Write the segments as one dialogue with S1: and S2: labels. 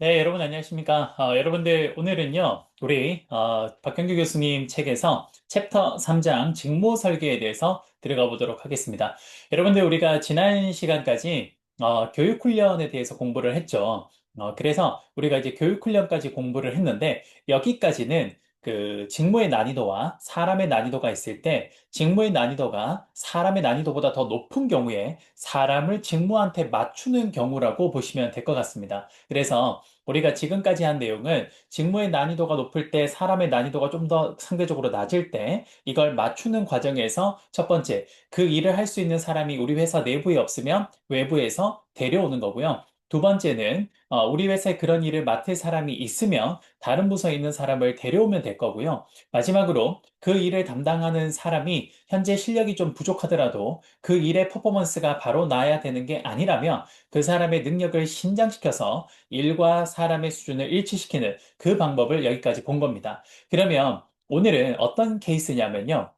S1: 네, 여러분 안녕하십니까? 여러분들 오늘은요, 우리 박경규 교수님 책에서 챕터 3장 직무 설계에 대해서 들어가 보도록 하겠습니다. 여러분들 우리가 지난 시간까지 교육 훈련에 대해서 공부를 했죠. 그래서 우리가 이제 교육 훈련까지 공부를 했는데 여기까지는 그 직무의 난이도와 사람의 난이도가 있을 때 직무의 난이도가 사람의 난이도보다 더 높은 경우에 사람을 직무한테 맞추는 경우라고 보시면 될 것 같습니다. 그래서 우리가 지금까지 한 내용은 직무의 난이도가 높을 때 사람의 난이도가 좀 더 상대적으로 낮을 때 이걸 맞추는 과정에서 첫 번째, 그 일을 할 수 있는 사람이 우리 회사 내부에 없으면 외부에서 데려오는 거고요. 두 번째는 우리 회사에 그런 일을 맡을 사람이 있으면 다른 부서에 있는 사람을 데려오면 될 거고요. 마지막으로 그 일을 담당하는 사람이 현재 실력이 좀 부족하더라도 그 일의 퍼포먼스가 바로 나야 되는 게 아니라면 그 사람의 능력을 신장시켜서 일과 사람의 수준을 일치시키는 그 방법을 여기까지 본 겁니다. 그러면 오늘은 어떤 케이스냐면요.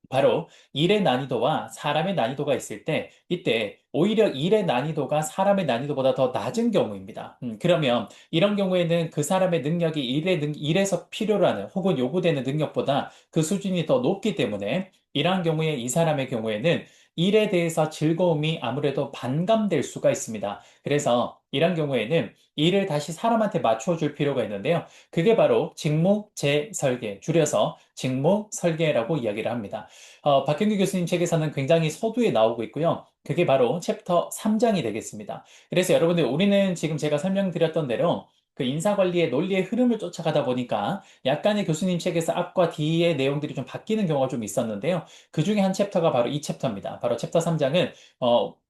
S1: 바로 일의 난이도와 사람의 난이도가 있을 때 이때 오히려 일의 난이도가 사람의 난이도보다 더 낮은 경우입니다. 그러면 이런 경우에는 그 사람의 능력이 일에서 필요로 하는 혹은 요구되는 능력보다 그 수준이 더 높기 때문에 이러한 경우에 이 사람의 경우에는 일에 대해서 즐거움이 아무래도 반감될 수가 있습니다. 그래서 이런 경우에는 일을 다시 사람한테 맞춰 줄 필요가 있는데요. 그게 바로 직무 재설계, 줄여서 직무 설계라고 이야기를 합니다. 박현규 교수님 책에서는 굉장히 서두에 나오고 있고요. 그게 바로 챕터 3장이 되겠습니다. 그래서 여러분들 우리는 지금 제가 설명드렸던 대로 그 인사관리의 논리의 흐름을 쫓아가다 보니까 약간의 교수님 책에서 앞과 뒤의 내용들이 좀 바뀌는 경우가 좀 있었는데요. 그 중에 한 챕터가 바로 이 챕터입니다. 바로 챕터 3장은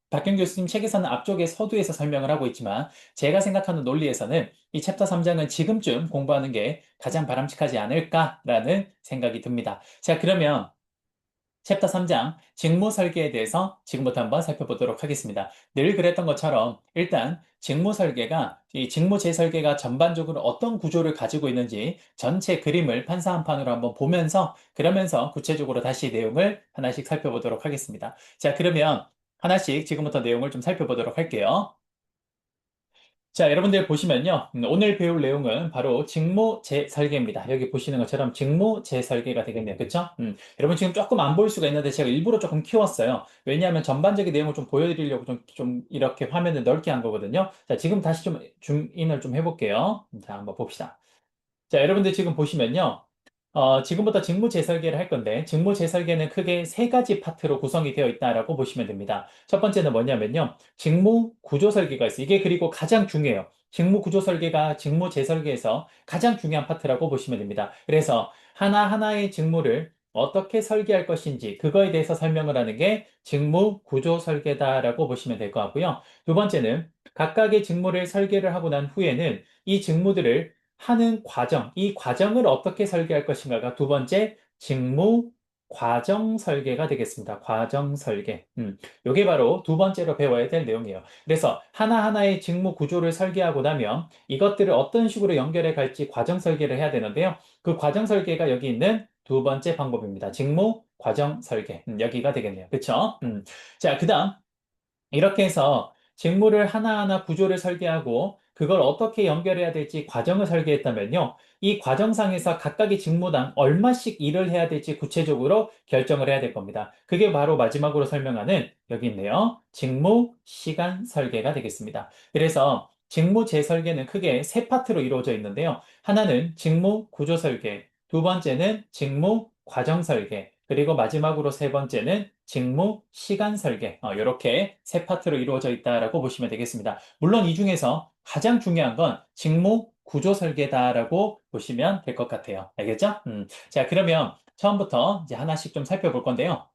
S1: 박경 교수님 책에서는 앞쪽에 서두에서 설명을 하고 있지만 제가 생각하는 논리에서는 이 챕터 3장은 지금쯤 공부하는 게 가장 바람직하지 않을까라는 생각이 듭니다. 자, 그러면 챕터 3장 직무 설계에 대해서 지금부터 한번 살펴보도록 하겠습니다. 늘 그랬던 것처럼 일단 직무 설계가 이 직무 재설계가 전반적으로 어떤 구조를 가지고 있는지 전체 그림을 판사 한 판으로 한번 보면서 그러면서 구체적으로 다시 내용을 하나씩 살펴보도록 하겠습니다. 자, 그러면 하나씩 지금부터 내용을 좀 살펴보도록 할게요. 자, 여러분들 보시면요. 오늘 배울 내용은 바로 직무 재설계입니다. 여기 보시는 것처럼 직무 재설계가 되겠네요. 그쵸? 여러분 지금 조금 안 보일 수가 있는데 제가 일부러 조금 키웠어요. 왜냐하면 전반적인 내용을 좀 보여드리려고 좀 이렇게 화면을 넓게 한 거거든요. 자, 지금 다시 좀 줌인을 좀 해볼게요. 자, 한번 봅시다. 자, 여러분들 지금 보시면요. 지금부터 직무 재설계를 할 건데, 직무 재설계는 크게 세 가지 파트로 구성이 되어 있다라고 보시면 됩니다. 첫 번째는 뭐냐면요. 직무 구조 설계가 있어요. 이게 그리고 가장 중요해요. 직무 구조 설계가 직무 재설계에서 가장 중요한 파트라고 보시면 됩니다. 그래서 하나하나의 직무를 어떻게 설계할 것인지, 그거에 대해서 설명을 하는 게 직무 구조 설계다라고 보시면 될 것 같고요. 두 번째는 각각의 직무를 설계를 하고 난 후에는 이 직무들을 하는 과정, 이 과정을 어떻게 설계할 것인가가 두 번째 직무 과정 설계가 되겠습니다. 과정 설계. 요게 바로 두 번째로 배워야 될 내용이에요. 그래서 하나하나의 직무 구조를 설계하고 나면 이것들을 어떤 식으로 연결해 갈지 과정 설계를 해야 되는데요. 그 과정 설계가 여기 있는 두 번째 방법입니다. 직무 과정 설계. 여기가 되겠네요. 그쵸? 자, 그다음 이렇게 해서 직무를 하나하나 구조를 설계하고 그걸 어떻게 연결해야 될지 과정을 설계했다면요. 이 과정상에서 각각의 직무당 얼마씩 일을 해야 될지 구체적으로 결정을 해야 될 겁니다. 그게 바로 마지막으로 설명하는 여기 있네요. 직무 시간 설계가 되겠습니다. 그래서 직무 재설계는 크게 세 파트로 이루어져 있는데요. 하나는 직무 구조 설계, 두 번째는 직무 과정 설계, 그리고 마지막으로 세 번째는 직무 시간 설계. 이렇게 세 파트로 이루어져 있다라고 보시면 되겠습니다. 물론 이 중에서 가장 중요한 건 직무 구조 설계다라고 보시면 될 것 같아요. 알겠죠? 자, 그러면 처음부터 이제 하나씩 좀 살펴볼 건데요.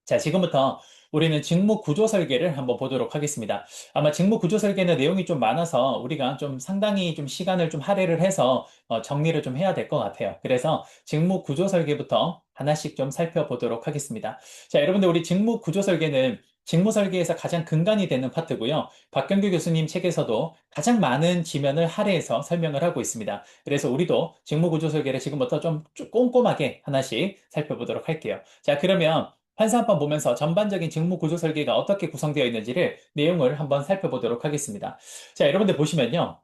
S1: 자, 지금부터 우리는 직무 구조 설계를 한번 보도록 하겠습니다. 아마 직무 구조 설계는 내용이 좀 많아서 우리가 좀 상당히 좀 시간을 좀 할애를 해서 정리를 좀 해야 될 것 같아요. 그래서 직무 구조 설계부터 하나씩 좀 살펴보도록 하겠습니다. 자, 여러분들 우리 직무 구조 설계는 직무 설계에서 가장 근간이 되는 파트고요. 박경규 교수님 책에서도 가장 많은 지면을 할애해서 설명을 하고 있습니다. 그래서 우리도 직무 구조 설계를 지금부터 좀 꼼꼼하게 하나씩 살펴보도록 할게요. 자, 그러면 판사 한번 보면서 전반적인 직무 구조 설계가 어떻게 구성되어 있는지를 내용을 한번 살펴보도록 하겠습니다. 자, 여러분들 보시면요.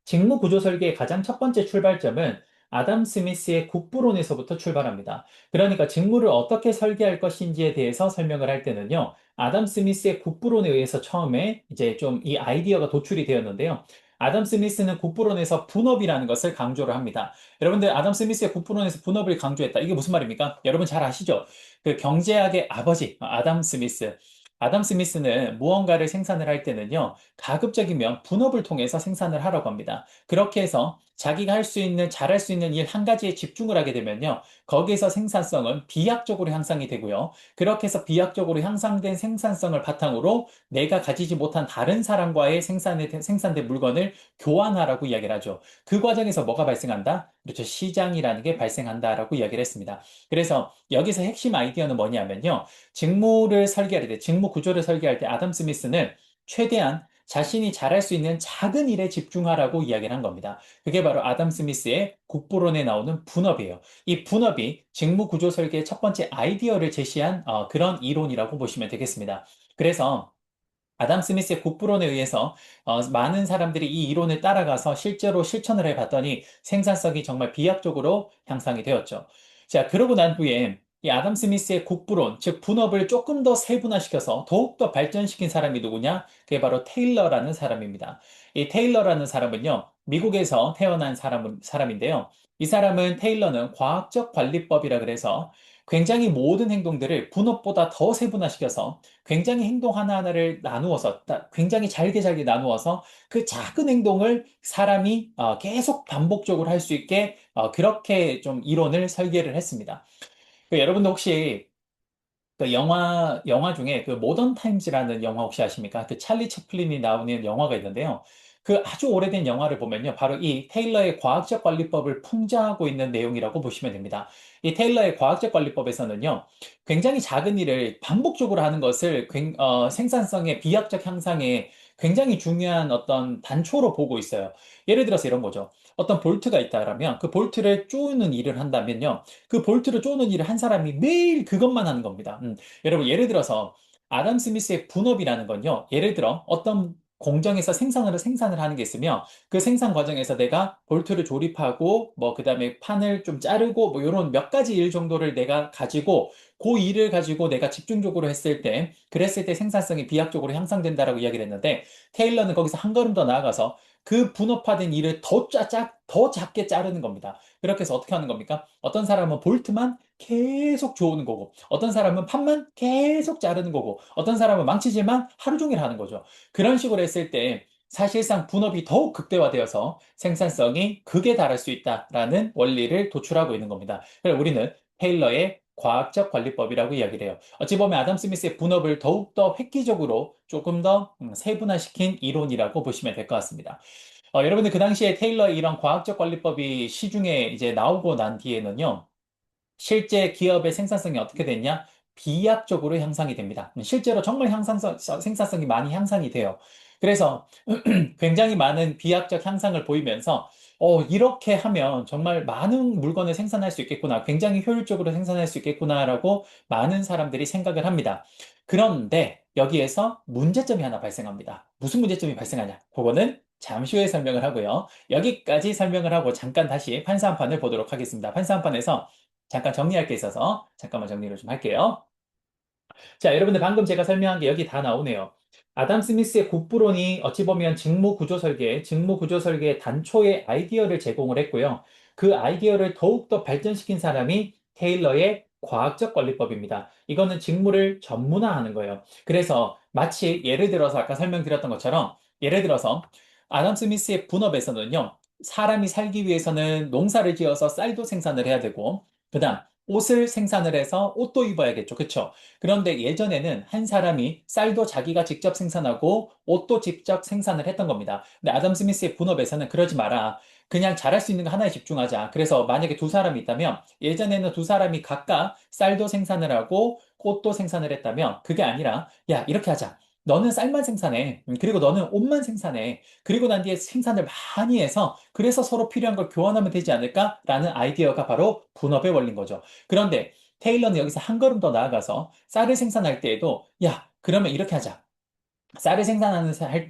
S1: 직무 구조 설계의 가장 첫 번째 출발점은 아담 스미스의 국부론에서부터 출발합니다. 그러니까 직무를 어떻게 설계할 것인지에 대해서 설명을 할 때는요, 아담 스미스의 국부론에 의해서 처음에 이제 좀 이 아이디어가 도출이 되었는데요. 아담 스미스는 국부론에서 분업이라는 것을 강조를 합니다. 여러분들, 아담 스미스의 국부론에서 분업을 강조했다. 이게 무슨 말입니까? 여러분 잘 아시죠? 그 경제학의 아버지, 아담 스미스. 아담 스미스는 무언가를 생산을 할 때는요, 가급적이면 분업을 통해서 생산을 하라고 합니다. 그렇게 해서 자기가 할 수 있는, 잘할 수 있는 일 한 가지에 집중을 하게 되면요, 거기에서 생산성은 비약적으로 향상이 되고요. 그렇게 해서 비약적으로 향상된 생산성을 바탕으로 내가 가지지 못한 다른 사람과의 생산된 물건을 교환하라고 이야기를 하죠. 그 과정에서 뭐가 발생한다? 그렇죠. 시장이라는 게 발생한다라고 이야기를 했습니다. 그래서 여기서 핵심 아이디어는 뭐냐면요. 직무를 설계할 때, 직무 구조를 설계할 때 아담 스미스는 최대한 자신이 잘할 수 있는 작은 일에 집중하라고 이야기를 한 겁니다. 그게 바로 아담 스미스의 국부론에 나오는 분업이에요. 이 분업이 직무 구조 설계의 첫 번째 아이디어를 제시한 그런 이론이라고 보시면 되겠습니다. 그래서 아담 스미스의 국부론에 의해서 많은 사람들이 이 이론을 따라가서 실제로 실천을 해봤더니 생산성이 정말 비약적으로 향상이 되었죠. 자, 그러고 난 후에 이 아담 스미스의 국부론, 즉 분업을 조금 더 세분화시켜서 더욱더 발전시킨 사람이 누구냐? 그게 바로 테일러라는 사람입니다. 이 테일러라는 사람은요, 미국에서 태어난 사람인데요. 이 사람은 테일러는 과학적 관리법이라 그래서 굉장히 모든 행동들을 분업보다 더 세분화시켜서 굉장히 행동 하나하나를 나누어서 굉장히 잘게 잘게 나누어서 그 작은 행동을 사람이 계속 반복적으로 할 수 있게 그렇게 좀 이론을 설계를 했습니다. 여러분도 혹시 그 영화 중에 그 모던 타임즈라는 영화 혹시 아십니까? 그 찰리 채플린이 나오는 영화가 있는데요. 그 아주 오래된 영화를 보면요. 바로 이 테일러의 과학적 관리법을 풍자하고 있는 내용이라고 보시면 됩니다. 이 테일러의 과학적 관리법에서는요. 굉장히 작은 일을 반복적으로 하는 것을 생산성의 비약적 향상에 굉장히 중요한 어떤 단초로 보고 있어요. 예를 들어서 이런 거죠. 어떤 볼트가 있다라면 그 볼트를 쪼는 일을 한다면요. 그 볼트를 쪼는 일을 한 사람이 매일 그것만 하는 겁니다. 여러분, 예를 들어서 아담 스미스의 분업이라는 건요. 예를 들어 어떤 공정에서 생산을 하는 게 있으며 그 생산 과정에서 내가 볼트를 조립하고 뭐 그다음에 판을 좀 자르고 뭐 이런 몇 가지 일 정도를 내가 가지고 그 일을 가지고 내가 집중적으로 했을 때 그랬을 때 생산성이 비약적으로 향상된다라고 이야기를 했는데 테일러는 거기서 한 걸음 더 나아가서 그 분업화된 일을 더 작게 자르는 겁니다. 그렇게 해서 어떻게 하는 겁니까? 어떤 사람은 볼트만 계속 조우는 거고, 어떤 사람은 판만 계속 자르는 거고, 어떤 사람은 망치질만 하루 종일 하는 거죠. 그런 식으로 했을 때 사실상 분업이 더욱 극대화되어서 생산성이 극에 달할 수 있다라는 원리를 도출하고 있는 겁니다. 그래서 우리는 테일러의 과학적 관리법이라고 이야기를 해요. 어찌 보면 아담 스미스의 분업을 더욱더 획기적으로 조금 더 세분화시킨 이론이라고 보시면 될 것 같습니다. 여러분들 그 당시에 테일러의 이런 과학적 관리법이 시중에 이제 나오고 난 뒤에는요, 실제 기업의 생산성이 어떻게 됐냐? 비약적으로 향상이 됩니다. 실제로 정말 생산성이 많이 향상이 돼요. 그래서 굉장히 많은 비약적 향상을 보이면서 이렇게 하면 정말 많은 물건을 생산할 수 있겠구나. 굉장히 효율적으로 생산할 수 있겠구나라고 많은 사람들이 생각을 합니다. 그런데 여기에서 문제점이 하나 발생합니다. 무슨 문제점이 발생하냐? 그거는 잠시 후에 설명을 하고요. 여기까지 설명을 하고 잠깐 다시 판사 한 판을 보도록 하겠습니다. 판사 한 판에서 잠깐 정리할 게 있어서 잠깐만 정리를 좀 할게요. 자, 여러분들 방금 제가 설명한 게 여기 다 나오네요. 아담 스미스의 국부론이 어찌 보면 직무 구조 설계의 단초의 아이디어를 제공을 했고요. 그 아이디어를 더욱더 발전시킨 사람이 테일러의 과학적 관리법입니다. 이거는 직무를 전문화하는 거예요. 그래서 마치 예를 들어서 아까 설명드렸던 것처럼 예를 들어서 아담 스미스의 분업에서는요. 사람이 살기 위해서는 농사를 지어서 쌀도 생산을 해야 되고 그다음 옷을 생산을 해서 옷도 입어야겠죠. 그렇죠? 그런데 예전에는 한 사람이 쌀도 자기가 직접 생산하고 옷도 직접 생산을 했던 겁니다. 근데 아담 스미스의 분업에서는 그러지 마라. 그냥 잘할 수 있는 거 하나에 집중하자. 그래서 만약에 두 사람이 있다면 예전에는 두 사람이 각각 쌀도 생산을 하고 꽃도 생산을 했다면 그게 아니라 야, 이렇게 하자. 너는 쌀만 생산해. 그리고 너는 옷만 생산해. 그리고 난 뒤에 생산을 많이 해서 그래서 서로 필요한 걸 교환하면 되지 않을까라는 아이디어가 바로 분업의 원리인 거죠. 그런데 테일러는 여기서 한 걸음 더 나아가서 쌀을 생산할 때에도 야, 그러면 이렇게 하자. 쌀을 생산할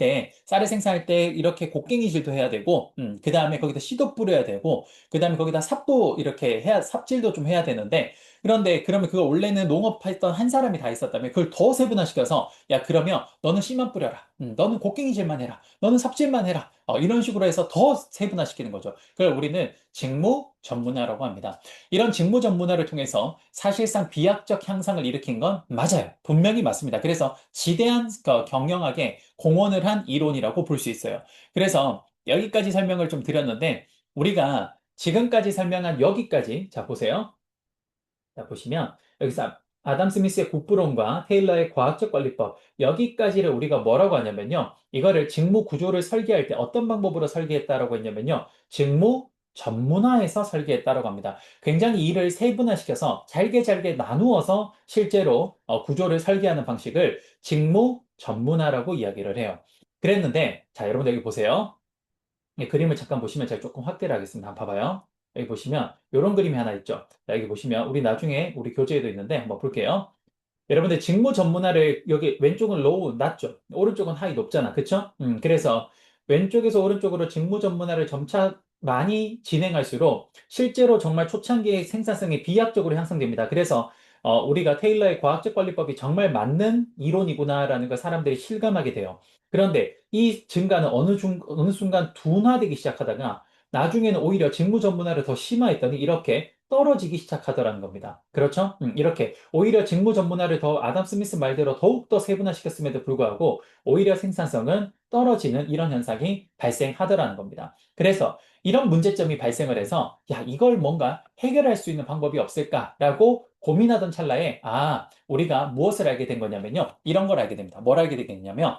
S1: 때 이렇게 곡괭이질도 해야 되고, 그 다음에 거기다 씨도 뿌려야 되고, 그 다음에 거기다 삽도 이렇게 삽질도 좀 해야 되는데, 그런데 그러면 그거 원래는 농업했던 한 사람이 다 있었다면 그걸 더 세분화시켜서, 야, 그러면 너는 씨만 뿌려라. 너는 곡괭이질만 해라. 너는 삽질만 해라. 이런 식으로 해서 더 세분화시키는 거죠. 그걸 우리는 직무 전문화라고 합니다. 이런 직무 전문화를 통해서 사실상 비약적 향상을 일으킨 건 맞아요. 분명히 맞습니다. 그래서 지대한 경영학에 공헌을 한 이론이라고 볼 수 있어요. 그래서 여기까지 설명을 좀 드렸는데 우리가 지금까지 설명한 여기까지 자 보세요. 자 보시면 여기서 아담 스미스의 국부론과 테일러의 과학적 관리법 여기까지를 우리가 뭐라고 하냐면요. 이거를 직무 구조를 설계할 때 어떤 방법으로 설계했다라고 했냐면요. 직무 전문화해서 설계했다라고 합니다. 굉장히 일을 세분화시켜서 잘게 잘게 나누어서 실제로 구조를 설계하는 방식을 직무 전문화라고 이야기를 해요. 그랬는데 자 여러분 여기 보세요. 이 그림을 잠깐 보시면 제가 조금 확대를 하겠습니다. 한번 봐봐요. 여기 보시면 이런 그림이 하나 있죠. 자, 여기 보시면 우리 나중에 우리 교재에도 있는데 한번 볼게요. 여러분들 직무 전문화를 여기 왼쪽은 로우 낮죠. 오른쪽은 하이 높잖아. 그쵸? 그래서 왼쪽에서 오른쪽으로 직무 전문화를 점차 많이 진행할수록 실제로 정말 초창기의 생산성이 비약적으로 향상됩니다. 그래서 우리가 테일러의 과학적 관리법이 정말 맞는 이론이구나라는 걸 사람들이 실감하게 돼요. 그런데 이 증가는 어느 순간 둔화되기 시작하다가 나중에는 오히려 직무 전문화를 더 심화했더니 이렇게 떨어지기 시작하더라는 겁니다. 그렇죠? 이렇게 오히려 직무 전문화를 더 아담 스미스 말대로 더욱더 세분화시켰음에도 불구하고 오히려 생산성은 떨어지는 이런 현상이 발생하더라는 겁니다. 그래서 이런 문제점이 발생을 해서 야, 이걸 뭔가 해결할 수 있는 방법이 없을까라고 고민하던 찰나에 우리가 무엇을 알게 된 거냐면요. 이런 걸 알게 됩니다. 뭘 알게 되겠냐면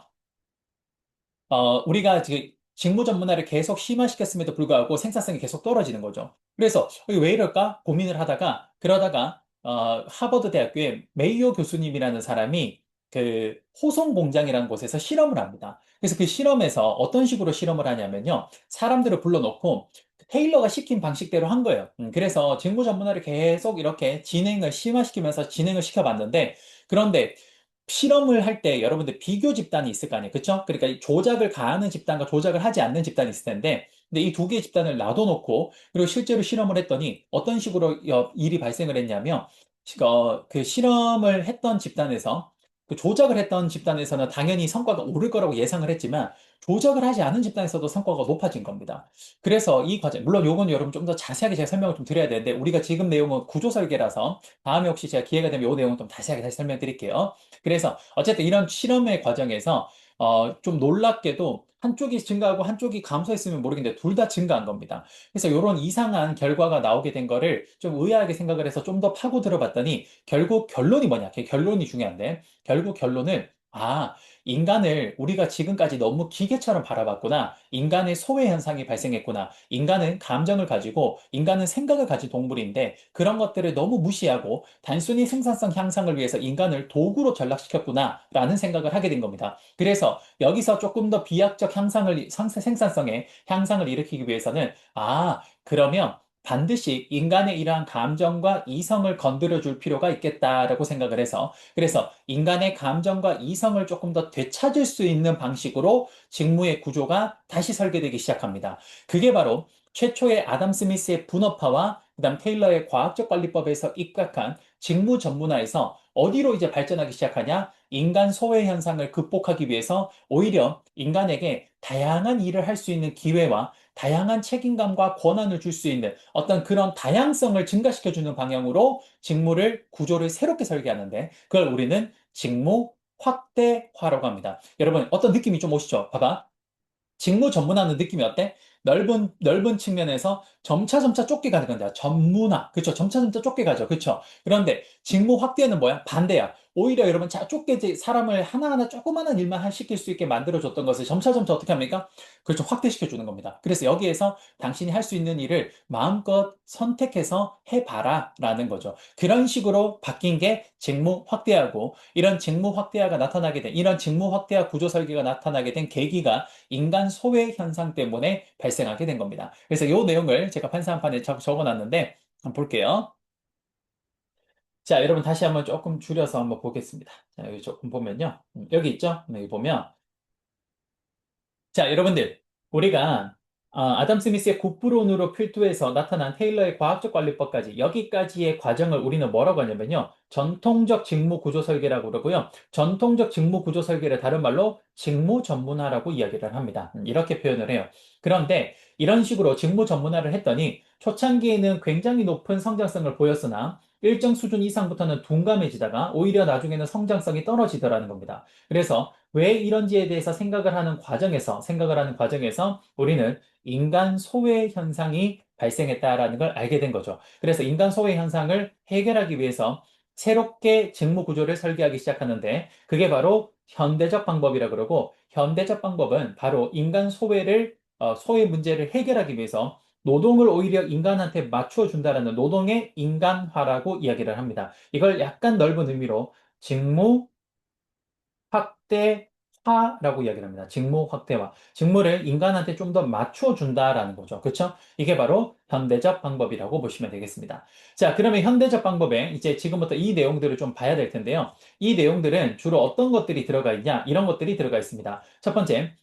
S1: 우리가 지금 직무 전문화를 계속 심화시켰음에도 불구하고 생산성이 계속 떨어지는 거죠. 그래서 이게 왜 이럴까 고민을 하다가 그러다가 하버드 대학교의 메이오 교수님이라는 사람이 그 호송 공장이라는 곳에서 실험을 합니다. 그래서 그 실험에서 어떤 식으로 실험을 하냐면요. 사람들을 불러놓고 테일러가 시킨 방식대로 한 거예요. 그래서 직무 전문화를 계속 이렇게 진행을 심화시키면서 진행을 시켜봤는데 그런데 실험을 할 때 여러분들 비교 집단이 있을 거 아니에요. 그쵸? 그러니까 이 조작을 가하는 집단과 조작을 하지 않는 집단이 있을 텐데, 근데 이 두 개의 집단을 놔둬놓고, 그리고 실제로 실험을 했더니 어떤 식으로 일이 발생을 했냐면, 그 실험을 했던 집단에서, 그 조작을 했던 집단에서는 당연히 성과가 오를 거라고 예상을 했지만, 조작을 하지 않은 집단에서도 성과가 높아진 겁니다. 그래서 이 과정, 물론 요건 여러분 좀 더 자세하게 제가 설명을 좀 드려야 되는데, 우리가 지금 내용은 구조 설계라서, 다음에 혹시 제가 기회가 되면 이 내용은 좀 자세하게 다시 설명드릴게요. 그래서 어쨌든 이런 실험의 과정에서 좀 놀랍게도 한쪽이 증가하고 한쪽이 감소했으면 모르겠는데 둘 다 증가한 겁니다. 그래서 이런 이상한 결과가 나오게 된 거를 좀 의아하게 생각을 해서 좀 더 파고 들어봤더니 결국 결론이 뭐냐? 결론이 중요한데 결국 결론은 인간을 우리가 지금까지 너무 기계처럼 바라봤구나. 인간의 소외 현상이 발생했구나. 인간은 감정을 가지고 인간은 생각을 가진 동물인데 그런 것들을 너무 무시하고 단순히 생산성 향상을 위해서 인간을 도구로 전락시켰구나라는 생각을 하게 된 겁니다. 그래서 여기서 조금 더 비약적 생산성의 향상을 일으키기 위해서는 그러면 반드시 인간의 이러한 감정과 이성을 건드려 줄 필요가 있겠다라고 생각을 해서 그래서 인간의 감정과 이성을 조금 더 되찾을 수 있는 방식으로 직무의 구조가 다시 설계되기 시작합니다. 그게 바로 최초의 아담 스미스의 분업화와 그다음 테일러의 과학적 관리법에서 입각한 직무 전문화에서 어디로 이제 발전하기 시작하냐? 인간 소외 현상을 극복하기 위해서 오히려 인간에게 다양한 일을 할 수 있는 기회와 다양한 책임감과 권한을 줄 수 있는 어떤 그런 다양성을 증가시켜주는 방향으로 직무를 구조를 새롭게 설계하는데 그걸 우리는 직무 확대화라고 합니다. 여러분 어떤 느낌이 좀 오시죠? 봐봐. 직무 전문화는 느낌이 어때? 넓은 측면에서 점차 좁게 가는 건데, 전문화. 그쵸? 점차 좁게 가죠. 그쵸? 그런데 직무 확대는 뭐야? 반대야. 오히려 여러분, 좁게 사람을 하나하나 조그마한 일만 시킬 수 있게 만들어줬던 것을 점차 어떻게 합니까? 그렇죠. 확대시켜 주는 겁니다. 그래서 여기에서 당신이 할 수 있는 일을 마음껏 선택해서 해봐라. 라는 거죠. 그런 식으로 바뀐 게 직무 확대하고, 이런 직무 확대와 구조 설계가 나타나게 된 계기가 인간 소외 현상 때문에 발생하게 된 겁니다. 그래서 이 내용을 제가 판사한판에 적어놨는데 한번 볼게요. 자, 여러분 다시 한번 조금 줄여서 한번 보겠습니다. 자, 여기 조금 보면요. 여기 있죠? 여기 보면 자, 여러분들, 우리가 아담 스미스의 굿브론으로 필두해서 나타난 테일러의 과학적 관리법까지 여기까지의 과정을 우리는 뭐라고 하냐면요. 전통적 직무 구조 설계라고 그러고요. 전통적 직무 구조 설계를 다른 말로 직무 전문화라고 이야기를 합니다. 이렇게 표현을 해요. 그런데 이런 식으로 직무 전문화를 했더니 초창기에는 굉장히 높은 성장성을 보였으나 일정 수준 이상부터는 둔감해지다가 오히려 나중에는 성장성이 떨어지더라는 겁니다. 그래서 왜 이런지에 대해서 생각을 하는 과정에서 우리는 인간 소외 현상이 발생했다라는 걸 알게 된 거죠. 그래서 인간 소외 현상을 해결하기 위해서 새롭게 직무 구조를 설계하기 시작하는데 그게 바로 현대적 방법이라 그러고 현대적 방법은 바로 인간 소외 문제를 해결하기 위해서 노동을 오히려 인간한테 맞추어 준다라는 노동의 인간화라고 이야기를 합니다. 이걸 약간 넓은 의미로 직무 확대화라고 이야기를 합니다. 직무 확대화. 직무를 인간한테 좀 더 맞춰 준다라는 거죠. 그렇죠? 이게 바로 현대적 방법이라고 보시면 되겠습니다. 자, 그러면 현대적 방법에 이제 지금부터 이 내용들을 좀 봐야 될 텐데요. 이 내용들은 주로 어떤 것들이 들어가 있냐? 이런 것들이 들어가 있습니다. 첫 번째,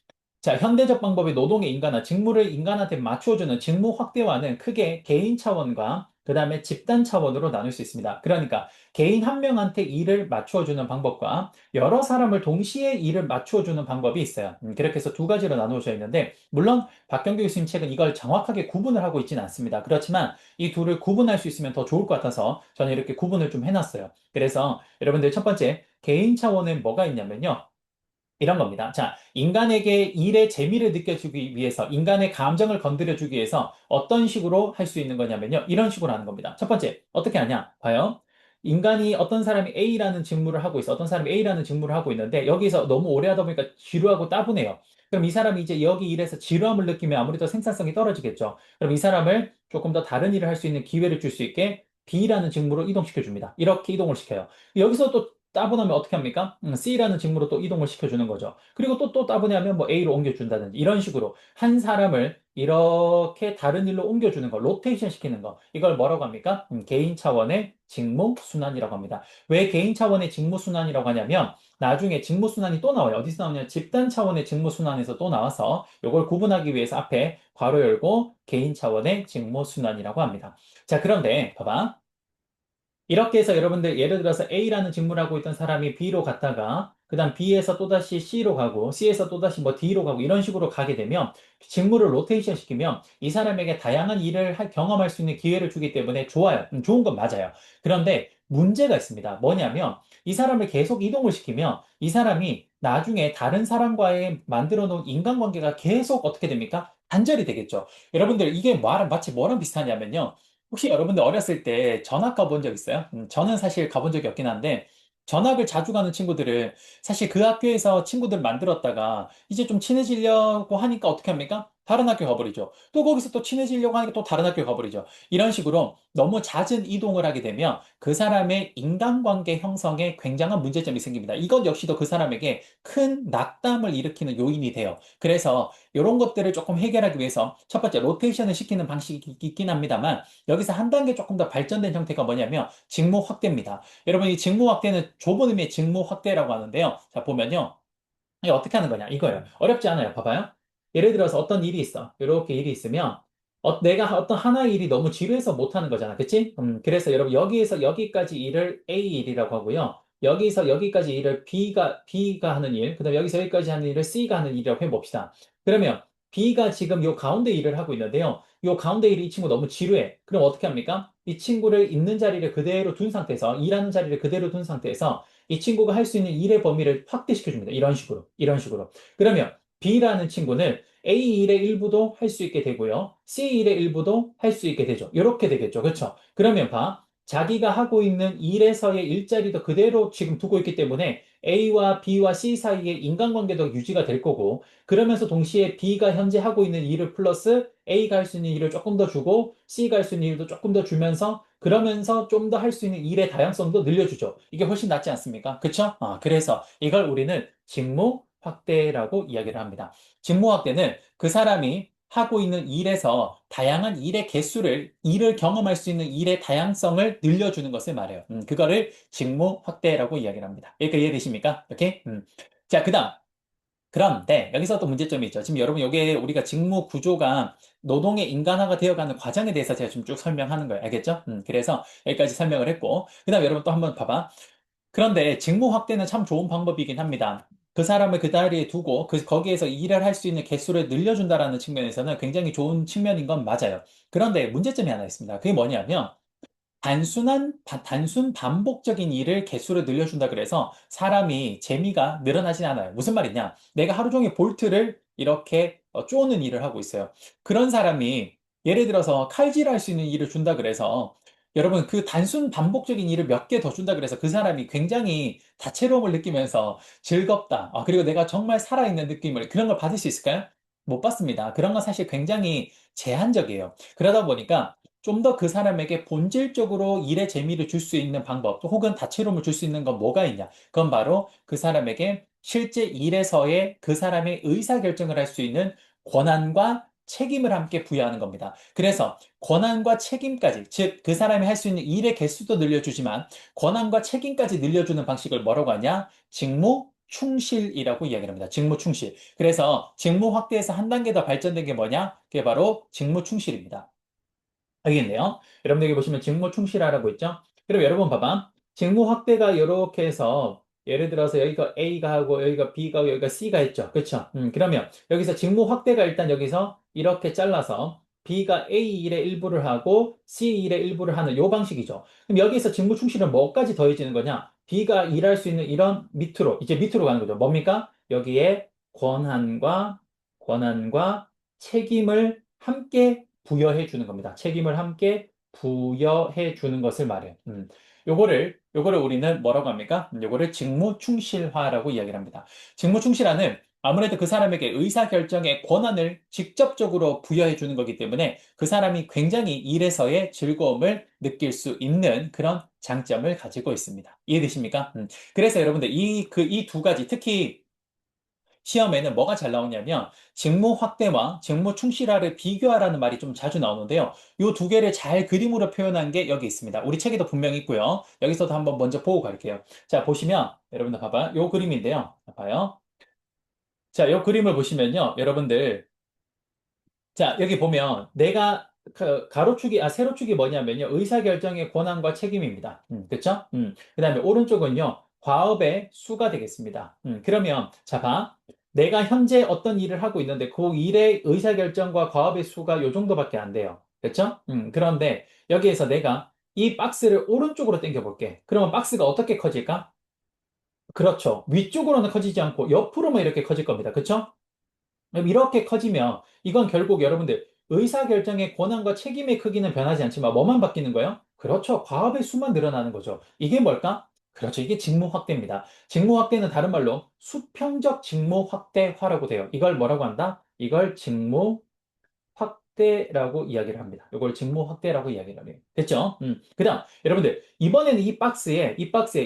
S1: 자, 현대적 방법의 노동의 인간화, 직무를 인간한테 맞춰주는 직무 확대화는 크게 개인 차원과 그 다음에 집단 차원으로 나눌 수 있습니다. 그러니까 개인 한 명한테 일을 맞춰주는 방법과 여러 사람을 동시에 일을 맞춰주는 방법이 있어요. 그렇게 해서 두 가지로 나누어져 있는데, 물론 박경규 교수님 책은 이걸 정확하게 구분을 하고 있지는 않습니다. 그렇지만 이 둘을 구분할 수 있으면 더 좋을 것 같아서 저는 이렇게 구분을 좀 해놨어요. 그래서 여러분들 첫 번째, 개인 차원에 뭐가 있냐면요. 이런 겁니다. 자, 인간에게 일의 재미를 느껴주기 위해서, 인간의 감정을 건드려주기 위해서 어떤 식으로 할 수 있는 거냐면요. 이런 식으로 하는 겁니다. 첫 번째, 어떻게 하냐? 봐요. 인간이 어떤 사람이 A라는 직무를 하고 있어. 어떤 사람이 A라는 직무를 하고 있는데, 여기서 너무 오래 하다 보니까 지루하고 따분해요. 그럼 이 사람이 이제 여기 일에서 지루함을 느끼면 아무래도 생산성이 떨어지겠죠. 그럼 이 사람을 조금 더 다른 일을 할 수 있는 기회를 줄 수 있게 B라는 직무로 이동시켜 줍니다. 이렇게 이동을 시켜요. 여기서 또 따분하면 어떻게 합니까? C라는 직무로 또 이동을 시켜주는 거죠. 그리고 또 따분하면 뭐 A로 옮겨준다든지 이런 식으로 한 사람을 이렇게 다른 일로 옮겨주는 거, 로테이션 시키는 거. 이걸 뭐라고 합니까? 개인 차원의 직무 순환이라고 합니다. 왜 개인 차원의 직무 순환이라고 하냐면 나중에 직무 순환이 또 나와요. 어디서 나오냐? 집단 차원의 직무 순환에서 또 나와서 이걸 구분하기 위해서 앞에 괄호 열고 개인 차원의 직무 순환이라고 합니다. 자, 그런데 봐봐. 이렇게 해서 여러분들 예를 들어서 A라는 직무를 하고 있던 사람이 B로 갔다가 그다음 B에서 또다시 C로 가고 C에서 또다시 뭐 D로 가고 이런 식으로 가게 되면 직무를 로테이션 시키면 이 사람에게 다양한 일을 경험할 수 있는 기회를 주기 때문에 좋아요. 좋은 건 맞아요. 그런데 문제가 있습니다. 뭐냐면 이 사람을 계속 이동을 시키면 이 사람이 나중에 다른 사람과의 만들어 놓은 인간관계가 계속 어떻게 됩니까? 단절이 되겠죠. 여러분들 이게 마치 뭐랑 비슷하냐면요. 혹시 여러분들 어렸을 때 전학 가본 적 있어요? 저는 사실 가본 적이 없긴 한데, 전학을 자주 가는 친구들은 사실 그 학교에서 친구들 만들었다가 이제 좀 친해지려고 하니까 어떻게 합니까? 다른 학교 가버리죠. 또 거기서 또 친해지려고 하니까 또 다른 학교 가버리죠. 이런 식으로 너무 잦은 이동을 하게 되면 그 사람의 인간관계 형성에 굉장한 문제점이 생깁니다. 이것 역시도 그 사람에게 큰 낙담을 일으키는 요인이 돼요. 그래서 이런 것들을 조금 해결하기 위해서 첫 번째 로테이션을 시키는 방식이 있긴 합니다만 여기서 한 단계 조금 더 발전된 형태가 뭐냐면 직무 확대입니다. 여러분 이 직무 확대는 좁은 의미의 직무 확대라고 하는데요. 자 보면요. 이게 어떻게 하는 거냐 이거예요. 어렵지 않아요. 봐봐요. 예를 들어서 어떤 일이 있어. 이렇게 일이 있으면 내가 어떤 하나의 일이 너무 지루해서 못하는 거잖아. 그치? 그래서 여러분 여기에서 여기까지 일을 A 일이라고 하고요. 여기서 여기까지 일을 B가 하는 일, 그다음 여기서 여기까지 하는 일을 C가 하는 일이라고 해봅시다. 그러면 B가 지금 요 가운데 일을 하고 있는데요. 요 가운데 일이 이 친구 너무 지루해. 그럼 어떻게 합니까? 이 친구를 있는 자리를 그대로 둔 상태에서, 일하는 자리를 그대로 둔 상태에서 이 친구가 할 수 있는 일의 범위를 확대시켜 줍니다. 이런 식으로. 이런 식으로. 그러면 B라는 친구는 A 일의 일부도 할 수 있게 되고요. C 일의 일부도 할 수 있게 되죠. 이렇게 되겠죠. 그렇죠? 그러면 봐. 자기가 하고 있는 일에서의 일자리도 그대로 지금 두고 있기 때문에 A와 B와 C 사이의 인간관계도 유지가 될 거고, 그러면서 동시에 B가 현재 하고 있는 일을 플러스 A가 할 수 있는 일을 조금 더 주고, C가 할 수 있는 일도 조금 더 주면서, 그러면서 좀 더 할 수 있는 일의 다양성도 늘려주죠. 이게 훨씬 낫지 않습니까? 그쵸? 그래서 이걸 우리는 직무 확대라고 이야기를 합니다. 직무 확대는 그 사람이 하고 있는 일에서 다양한 일을 경험할 수 있는 일의 다양성을 늘려주는 것을 말해요. 그거를 직무 확대라고 이야기를 합니다. 여기까지 이해되십니까? 오케이? 자, 그다음. 그런데 여기서 또 문제점이 있죠. 지금 여러분 이게 우리가 직무 구조가 노동의 인간화가 되어가는 과정에 대해서 제가 좀 쭉 설명하는 거예요. 알겠죠? 그래서 여기까지 설명을 했고, 그다음 여러분 또 한번 봐봐. 그런데 직무 확대는 참 좋은 방법이긴 합니다. 그 사람을 그 자리에 두고 거기에서 일을 할 수 있는 개수를 늘려준다라는 측면에서는 굉장히 좋은 측면인 건 맞아요. 그런데 문제점이 하나 있습니다. 그게 뭐냐면 단순 반복적인 일을 개수를 늘려준다 그래서 사람이 재미가 늘어나진 않아요. 무슨 말이냐? 내가 하루 종일 볼트를 이렇게 쪼는 일을 하고 있어요. 그런 사람이 예를 들어서 칼질할 수 있는 일을 준다 그래서 여러분 그 단순 반복적인 일을 몇 개 더 준다 그래서 그 사람이 굉장히 다채로움을 느끼면서 즐겁다. 그리고 내가 정말 살아있는 느낌을 그런 걸 받을 수 있을까요? 못 받습니다. 그런 건 사실 굉장히 제한적이에요. 그러다 보니까 좀 더 그 사람에게 본질적으로 일의 재미를 줄 수 있는 방법, 또 혹은 다채로움을 줄 수 있는 건 뭐가 있냐? 그건 바로 그 사람에게 실제 일에서의 그 사람의 의사결정을 할 수 있는 권한과 책임을 함께 부여하는 겁니다. 그래서 권한과 책임까지, 즉, 그 사람이 할 수 있는 일의 개수도 늘려주지만 권한과 책임까지 늘려주는 방식을 뭐라고 하냐? 직무 충실이라고 이야기를 합니다. 직무 충실. 그래서 직무 확대에서 한 단계 더 발전된 게 뭐냐? 그게 바로 직무 충실입니다. 알겠네요. 여러분들 여기 보시면 직무 충실하라고 있죠? 그럼 여러분 봐봐. 직무 확대가 이렇게 해서 예를 들어서 여기가 A가 하고 여기가 B가 하고 여기가 C가 있죠. 그렇죠? 그러면 여기서 직무 확대가 일단 여기서 이렇게 잘라서 B가 A 일의 일부를 하고 C 일의 일부를 하는 요 방식이죠. 그럼 여기서 직무 충실은 뭐까지 더해지는 거냐? B가 일할 수 있는 이런 밑으로 이제 밑으로 가는 거죠. 뭡니까? 여기에 권한과 책임을 함께 부여해 주는 겁니다. 책임을 함께 부여해 주는 것을 말해요. 요거를 우리는 뭐라고 합니까? 요거를 직무 충실화라고 이야기를 합니다. 직무 충실화는 아무래도 그 사람에게 의사결정의 권한을 직접적으로 부여해 주는 거기 때문에 그 사람이 굉장히 일에서의 즐거움을 느낄 수 있는 그런 장점을 가지고 있습니다. 이해되십니까? 그래서 여러분들 이 두 가지, 특히 시험에는 뭐가 잘 나오냐면 직무 확대와 직무 충실화를 비교하라는 말이 좀 자주 나오는데요. 이 두 개를 잘 그림으로 표현한 게 여기 있습니다. 우리 책에도 분명히 있고요. 여기서도 한번 먼저 보고 갈게요. 자, 보시면 여러분들 봐봐요. 이 그림인데요. 봐요. 자, 이 그림을 보시면요. 여러분들 자, 여기 보면 내가 세로축이 뭐냐면요. 의사결정의 권한과 책임입니다. 그쵸? 그 다음에 오른쪽은요. 과업의 수가 되겠습니다. 그러면 자, 봐. 내가 현재 어떤 일을 하고 있는데 그 일의 의사결정과 과업의 수가 요 정도밖에 안 돼요. 그쵸? 그런데 여기에서 내가 이 박스를 오른쪽으로 당겨 볼게. 그러면 박스가 어떻게 커질까? 그렇죠. 위쪽으로는 커지지 않고 옆으로만 이렇게 커질 겁니다. 그쵸? 이렇게 커지면 이건 결국 여러분들 의사결정의 권한과 책임의 크기는 변하지 않지만 뭐만 바뀌는 거예요? 그렇죠. 과업의 수만 늘어나는 거죠. 이게 뭘까? 그렇죠. 이게 직무 확대입니다. 직무 확대는 다른 말로 수평적 직무 확대화라고 돼요. 이걸 뭐라고 한다? 이걸 직무 확대라고 이야기를 합니다. 이걸 직무 확대라고 이야기를 해요. 됐죠? 그다음 여러분들 이번에는 이 박스에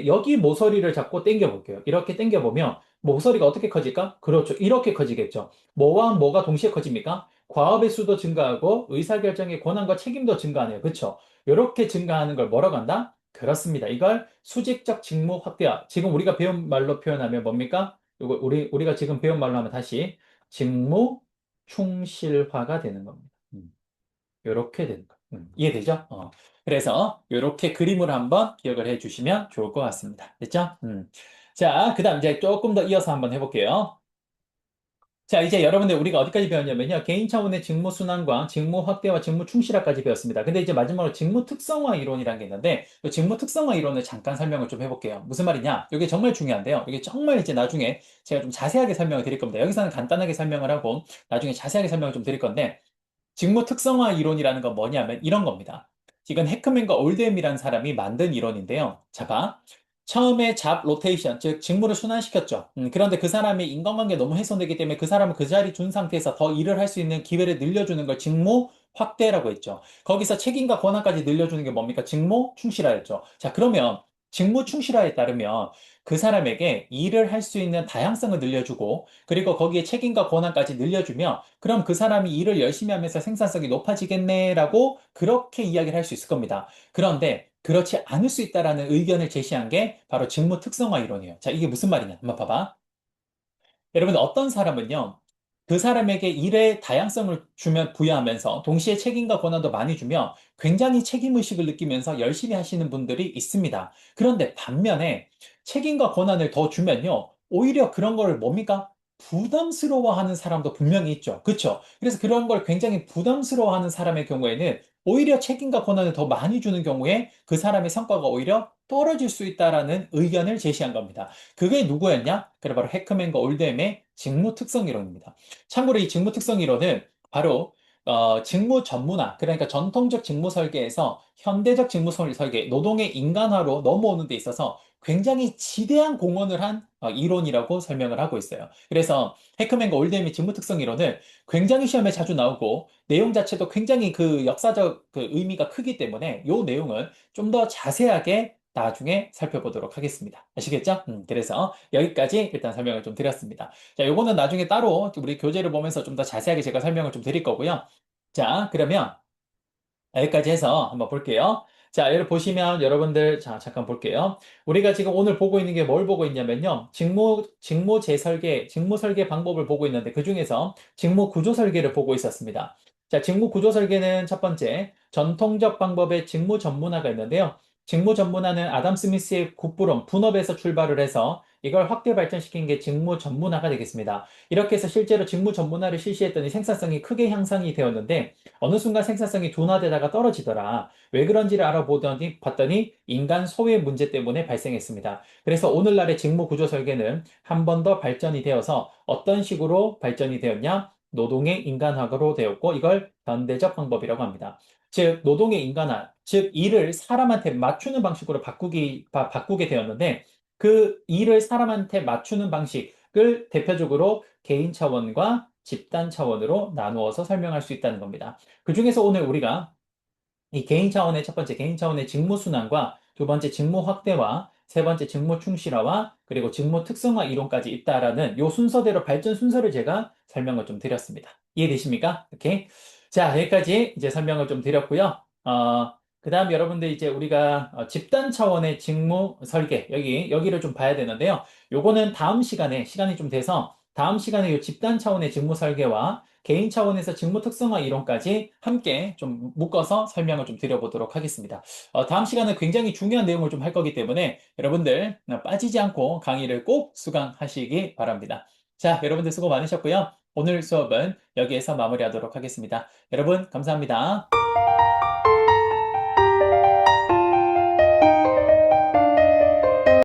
S1: 여기 모서리를 잡고 당겨 볼게요. 이렇게 당겨 보면 모서리가 어떻게 커질까? 그렇죠. 이렇게 커지겠죠. 뭐와 뭐가 동시에 커집니까? 과업의 수도 증가하고 의사결정의 권한과 책임도 증가하네요. 그렇죠? 이렇게 증가하는 걸 뭐라고 한다? 그렇습니다. 이걸 수직적 직무 확대화. 지금 우리가 배운 말로 표현하면 뭡니까? 이거 우리가 지금 배운 말로 하면 다시 직무 충실화가 되는 겁니다. 이렇게 되는 거. 이해되죠? 그래서 이렇게 그림으로 한번 기억을 해 주시면 좋을 것 같습니다. 됐죠? 자, 그 다음 이제 조금 더 이어서 한번 해볼게요. 자, 이제 여러분들 우리가 어디까지 배웠냐면요. 개인 차원의 직무 순환과 직무 확대와 직무 충실화까지 배웠습니다. 근데 이제 마지막으로 직무 특성화 이론이라는 게 있는데, 이 직무 특성화 이론을 잠깐 설명을 좀 해볼게요. 무슨 말이냐? 이게 정말 중요한데요. 이게 정말 이제 나중에 제가 좀 자세하게 설명을 드릴 겁니다. 여기서는 간단하게 설명을 하고, 나중에 자세하게 설명을 좀 드릴 건데, 직무 특성화 이론이라는 건 뭐냐면 이런 겁니다. 이건 해크맨과 올드햄이라는 사람이 만든 이론인데요. 자, 봐. 처음에 잡 로테이션, 즉 직무를 순환시켰죠. 그런데 그 사람의 인간관계 너무 훼손되기 때문에 그 사람을 그 자리 둔 상태에서 더 일을 할 수 있는 기회를 늘려주는 걸 직무 확대라고 했죠. 거기서 책임과 권한까지 늘려주는 게 뭡니까? 직무 충실화였죠. 자, 그러면 직무 충실화에 따르면 그 사람에게 일을 할 수 있는 다양성을 늘려주고, 그리고 거기에 책임과 권한까지 늘려주면, 그럼 그 사람이 일을 열심히 하면서 생산성이 높아지겠네라고 그렇게 이야기를 할 수 있을 겁니다. 그런데 그렇지 않을 수 있다라는 의견을 제시한 게 바로 직무 특성화 이론이에요. 자, 이게 무슨 말이냐? 한번 봐봐. 여러분, 어떤 사람은요, 그 사람에게 일의 다양성을 부여하면서 동시에 책임과 권한도 많이 주며 굉장히 책임의식을 느끼면서 열심히 하시는 분들이 있습니다. 그런데 반면에 책임과 권한을 더 주면요, 오히려 그런 거를 뭡니까? 부담스러워하는 사람도 분명히 있죠. 그렇죠? 그래서 그런 걸 굉장히 부담스러워하는 사람의 경우에는 오히려 책임과 권한을 더 많이 주는 경우에 그 사람의 성과가 오히려 떨어질 수 있다라는 의견을 제시한 겁니다. 그게 누구였냐? 그래 바로 해크맨과 올드햄의 직무 특성 이론입니다. 참고로 이 직무 특성 이론은 바로 직무 전문화, 그러니까 전통적 직무 설계에서 현대적 직무 설계, 노동의 인간화로 넘어오는 데 있어서 굉장히 지대한 공헌을 한 이론이라고 설명을 하고 있어요. 그래서 해크맨과 올드햄의 직무 특성 이론은 굉장히 시험에 자주 나오고 내용 자체도 굉장히 그 역사적 그 의미가 크기 때문에 이 내용을 좀 더 자세하게 나중에 살펴보도록 하겠습니다. 아시겠죠? 그래서 여기까지 일단 설명을 좀 드렸습니다. 자, 요거는 나중에 따로 우리 교재를 보면서 좀 더 자세하게 제가 설명을 좀 드릴 거고요. 자, 그러면 여기까지 해서 한번 볼게요. 자, 여기 보시면 여러분들, 자, 잠깐 볼게요. 우리가 지금 오늘 보고 있는 게 뭘 보고 있냐면요. 직무 재설계, 직무 설계 방법을 보고 있는데 그 중에서 직무 구조 설계를 보고 있었습니다. 자, 직무 구조 설계는 첫 번째, 전통적 방법의 직무 전문화가 있는데요. 직무 전문화는 아담 스미스의 국부론, 분업에서 출발을 해서 이걸 확대 발전시킨 게 직무 전문화가 되겠습니다. 이렇게 해서 실제로 직무 전문화를 실시했더니 생산성이 크게 향상이 되었는데 어느 순간 생산성이 둔화되다가 떨어지더라. 왜 그런지를 알아보더니 봤더니 인간 소외 문제 때문에 발생했습니다. 그래서 오늘날의 직무 구조 설계는 한 번 더 발전이 되어서 어떤 식으로 발전이 되었냐? 노동의 인간화로 되었고 이걸 현대적 방법이라고 합니다. 즉 노동의 인간화, 즉 일을 사람한테 맞추는 방식으로 바꾸게 되었는데 그 일을 사람한테 맞추는 방식을 대표적으로 개인 차원과 집단 차원으로 나누어서 설명할 수 있다는 겁니다. 그 중에서 오늘 우리가 이 개인 차원의 첫 번째 개인 차원의 직무 순환과 두 번째 직무 확대와 세 번째 직무 충실화와 그리고 직무 특성화 이론까지 있다라는 요 순서대로 발전 순서를 제가 설명을 좀 드렸습니다. 이해되십니까? 오케이. 자, 여기까지 이제 설명을 좀 드렸고요. 그 다음 여러분들 이제 우리가 집단 차원의 직무 설계 여기를 좀 봐야 되는데요. 요거는 다음 시간에 시간이 좀 돼서 다음 시간에 이 집단 차원의 직무 설계와 개인 차원에서 직무 특성화 이론까지 함께 좀 묶어서 설명을 좀 드려보도록 하겠습니다. 다음 시간은 굉장히 중요한 내용을 좀 할 거기 때문에 여러분들 빠지지 않고 강의를 꼭 수강하시기 바랍니다. 자, 여러분들 수고 많으셨고요. 오늘 수업은 여기에서 마무리하도록 하겠습니다. 여러분, 감사합니다.